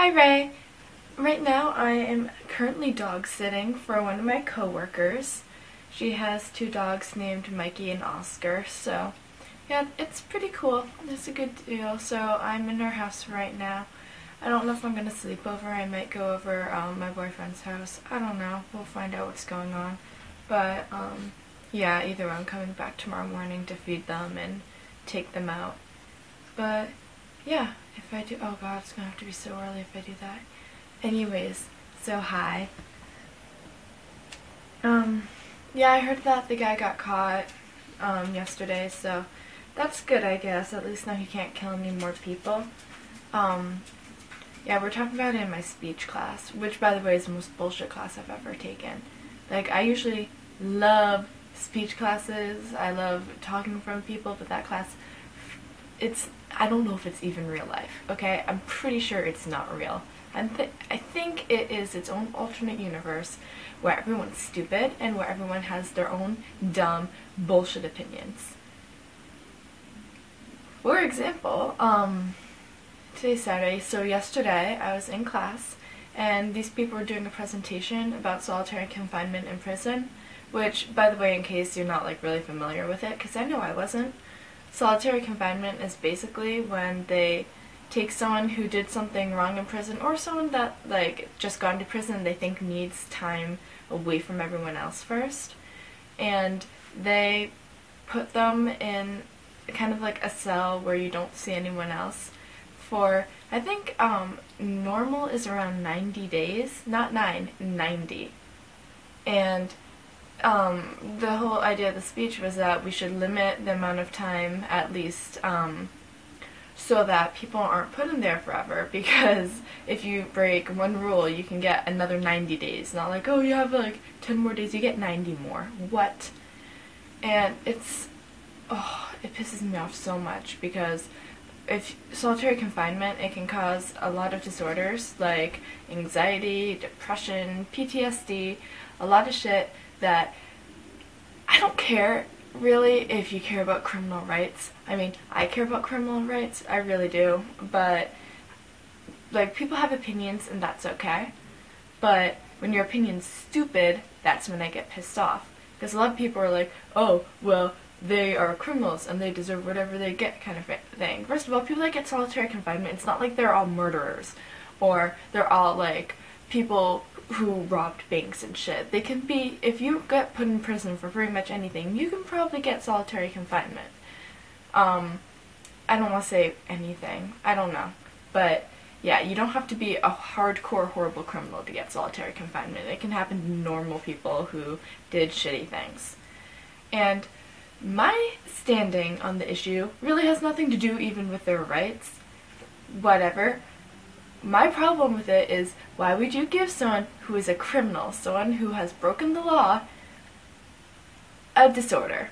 Hi Ray! Right now I am currently dog sitting for one of my coworkers. She has two dogs named Mikey and Oscar, so yeah, it's pretty cool. It's a good deal. So I'm in her house right now. I don't know if I'm gonna sleep over. I might go over my boyfriend's house. I don't know. We'll find out what's going on. But yeah, either way, I'm coming back tomorrow morning to feed them and take them out. But yeah, if I do, oh god, it's gonna have to be so early if I do that. Anyways, so hi. Yeah, I heard that the guy got caught yesterday, so that's good, I guess. At least now he can't kill any more people. Yeah, we're talking about it in my speech class, which by the way is the most bullshit class I've ever taken. Like, I usually love speech classes, I love talking in front of people, but that class, I don't know if it's even real life, okay? I'm pretty sure it's not real. I think it is its own alternate universe where everyone's stupid and where everyone has their own dumb bullshit opinions. For example, today's Saturday, so yesterday I was in class and these people were doing a presentation about solitary confinement in prison, which, by the way, in case you're not like really familiar with it, because I know I wasn't, solitary confinement is basically when they take someone who did something wrong in prison, or someone that like just got into prison and they think needs time away from everyone else first, and they put them in kind of like a cell where you don't see anyone else for, I think normal is around 90 days, not 90. And the whole idea of the speech was that we should limit the amount of time, at least, so that people aren't put in there forever, because if you break one rule, you can get another 90 days. Not like, oh, you have like 10 more days, you get 90 more. What? And it pisses me off so much, because if solitary confinement, it can cause a lot of disorders like anxiety, depression, PTSD, a lot of shit that I don't care really if you care about criminal rights. I mean, I care about criminal rights, I really do, but like, people have opinions and that's okay, but when your opinion's stupid, that's when I get pissed off, because a lot of people are like, oh, well, they are criminals and they deserve whatever they get kind of thing. First of all, people that get solitary confinement, it's not like they're all murderers or they're all like people who robbed banks and shit. They can be, if you get put in prison for pretty much anything, you can probably get solitary confinement. I don't want to say anything, I don't know, but yeah, you don't have to be a hardcore horrible criminal to get solitary confinement. It can happen to normal people who did shitty things. And my standing on the issue really has nothing to do even with their rights. Whatever. My problem with it is, why would you give someone who is a criminal, someone who has broken the law, a disorder?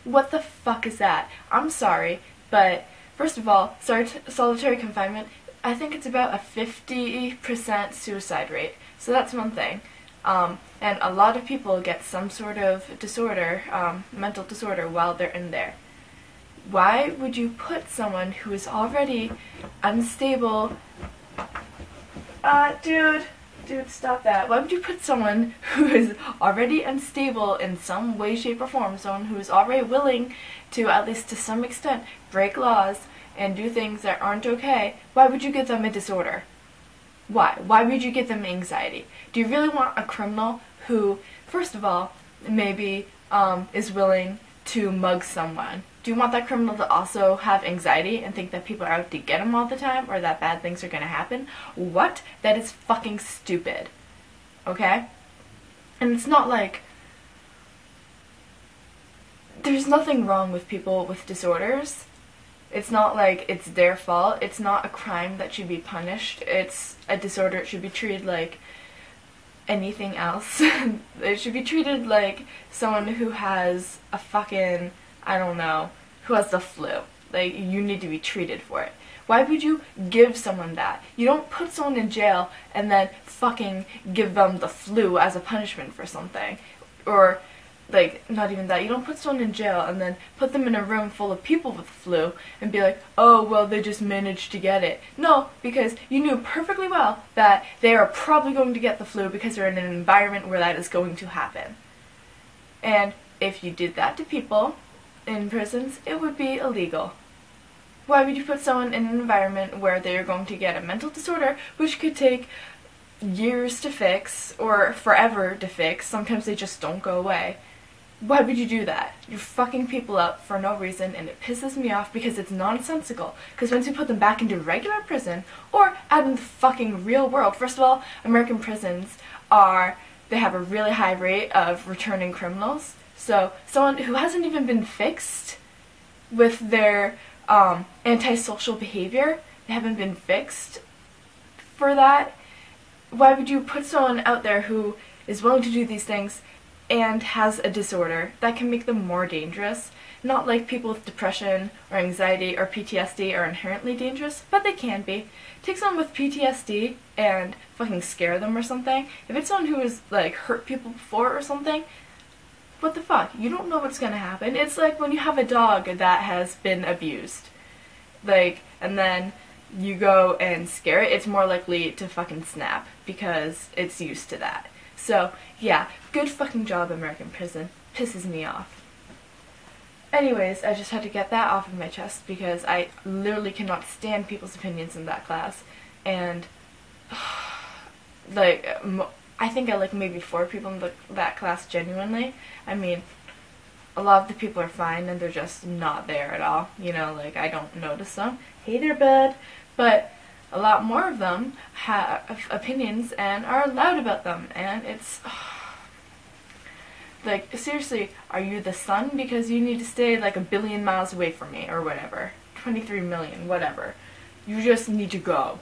What the fuck is that? I'm sorry, but first of all, solitary confinement, I think it's about a 50% suicide rate, so that's one thing. And a lot of people get some sort of disorder, mental disorder, while they're in there. Why would you put someone who is already unstable, dude, stop that. Why would you put someone who is already unstable in some way, shape, or form, someone who is already willing to, at least to some extent, break laws and do things that aren't okay, why would you give them a disorder? Why? Why would you give them anxiety? Do you really want a criminal who, first of all, maybe is willing to mug someone? Do you want that criminal to also have anxiety and think that people are out to get him all the time, or that bad things are going to happen? What? That is fucking stupid. Okay? And it's not like, there's nothing wrong with people with disorders. It's not like it's their fault. It's not a crime that should be punished. It's a disorder. It should be treated like anything else. It should be treated like someone who has a fucking, I don't know, who has the flu. Like, you need to be treated for it. Why would you give someone that? You don't put someone in jail and then fucking give them the flu as a punishment for something. Or like, not even that, you don't put someone in jail and then put them in a room full of people with the flu and be like, oh, well, they just managed to get it. No, because you knew perfectly well that they are probably going to get the flu because they're in an environment where that is going to happen. And if you did that to people in prisons, it would be illegal. Why would you put someone in an environment where they are going to get a mental disorder, which could take years to fix, or forever to fix? Sometimes they just don't go away. Why would you do that? You're fucking people up for no reason, and it pisses me off because it's nonsensical. Because once you put them back into regular prison, or out in the fucking real world, first of all, American prisons they have a really high rate of returning criminals. So someone who hasn't even been fixed with their antisocial behavior, they haven't been fixed for that. Why would you put someone out there who is willing to do these things and has a disorder that can make them more dangerous? Not like people with depression or anxiety or PTSD are inherently dangerous, but they can be. Take someone with PTSD and fucking scare them or something. If it's someone who has like hurt people before or something, what the fuck? You don't know what's gonna happen. It's like when you have a dog that has been abused. Like, and then you go and scare it, it's more likely to fucking snap because it's used to that. So, yeah, good fucking job, American prison. Pisses me off. Anyways, I just had to get that off of my chest because I literally cannot stand people's opinions in that class. And, like, I think I like maybe 4 people in that class genuinely. I mean, a lot of the people are fine and they're just not there at all. You know, like, I don't notice them. Hey there, bud. But a lot more of them have opinions and are loud about them. And it's... like, seriously, are you the sun? Because you need to stay like 1 billion miles away from me, or whatever. 23 million, whatever. You just need to go.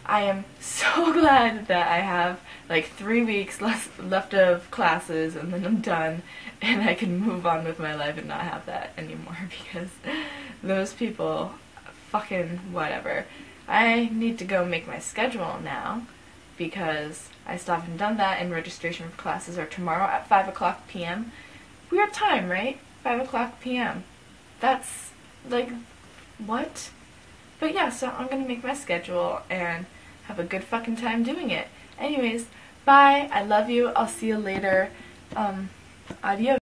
I am so glad that I have like 3 weeks left of classes and then I'm done and I can move on with my life and not have that anymore because those people, fucking whatever. I need to go make my schedule now because I still haven't done that, and registration for classes are tomorrow at 5 o'clock p.m. Weird time, right? 5 o'clock p.m. That's, like, what? But yeah, so I'm gonna make my schedule and have a good fucking time doing it. Anyways, bye, I love you, I'll see you later, adios.